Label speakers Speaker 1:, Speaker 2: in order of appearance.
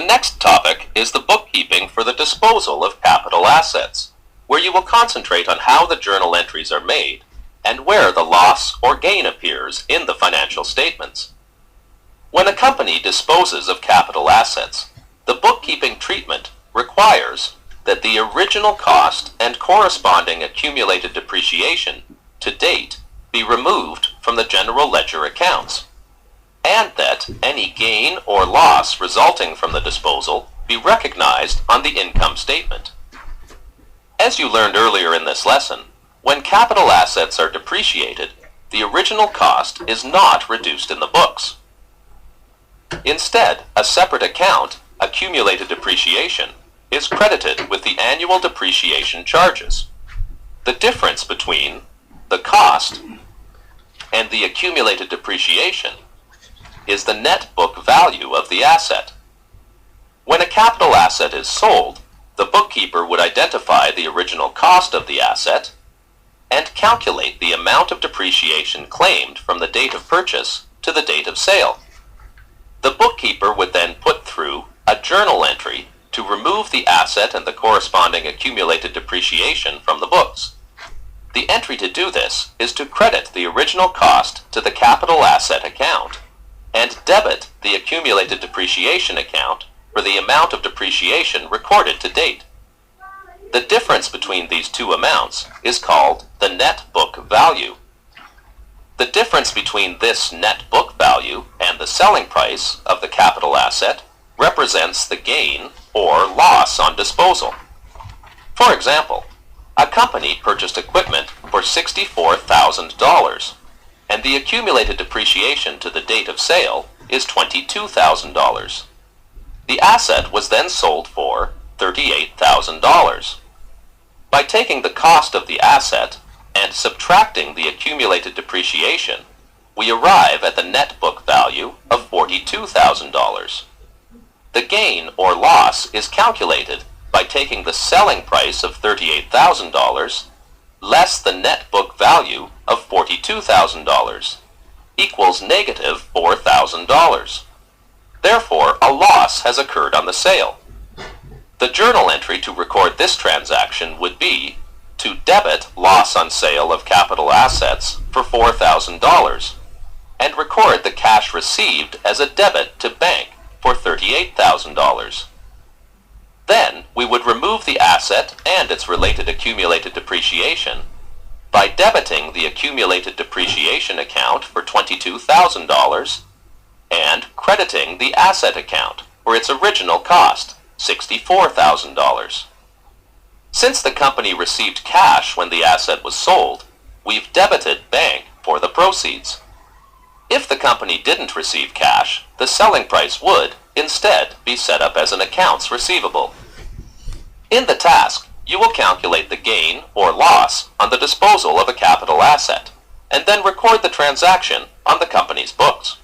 Speaker 1: next topic is the bookkeeping for the disposal of capital assets, where you will concentrate on how the journal entries are made and where the loss or gain appears in the financial statements. When a company disposes of capital assets, the bookkeeping treatment requires that the original cost and corresponding accumulated depreciation to date be removed from the general ledger accounts, and that any gain or loss resulting from the disposal be recognized on the income statement. As you learned earlier in this lesson, when capital assets are depreciated, the original cost is not reduced in the books. Instead, a separate account, accumulated depreciation, is credited with the annual depreciation charges. The difference between the cost and the accumulated depreciation is the net book value of the asset. When a capital asset is sold, the bookkeeper would identify the original cost of the asset and calculate the amount of depreciation claimed from the date of purchase to the date of sale. The bookkeeper would then put through a journal entry to remove the asset and the corresponding accumulated depreciation from the books. The entry to do this is to credit the original cost to the capital asset account and debit the accumulated depreciation account for the amount of depreciation recorded to date. The difference between these two amounts is called the net book value. The difference between this net book value and the selling price of the capital asset represents the gain or loss on disposal. For example, a company purchased equipment for $64,000, and the accumulated depreciation to the date of sale is $22,000. The asset was then sold for $38,000. By taking the cost of the asset and subtracting the accumulated depreciation, we arrive at the net book value of $42,000. The gain or loss is calculated by taking the selling price of $38,000 less the net book value of $42,000 equals negative $4,000. Therefore, a loss has occurred on the sale. The journal entry to record this transaction would be to debit loss on sale of capital assets for $4,000 and record the cash received as a debit to bank for $38,000. Then we would remove the asset and its related accumulated depreciation by debiting the accumulated depreciation account for $22,000 and crediting the asset account for its original cost, $64,000. Since the company received cash when the asset was sold, we've debited bank for the proceeds. If the company didn't receive cash, the selling price would, instead, be set up as an accounts receivable. In the task, you will calculate the gain or loss on the disposal of a capital asset, and then record the transaction on the company's books.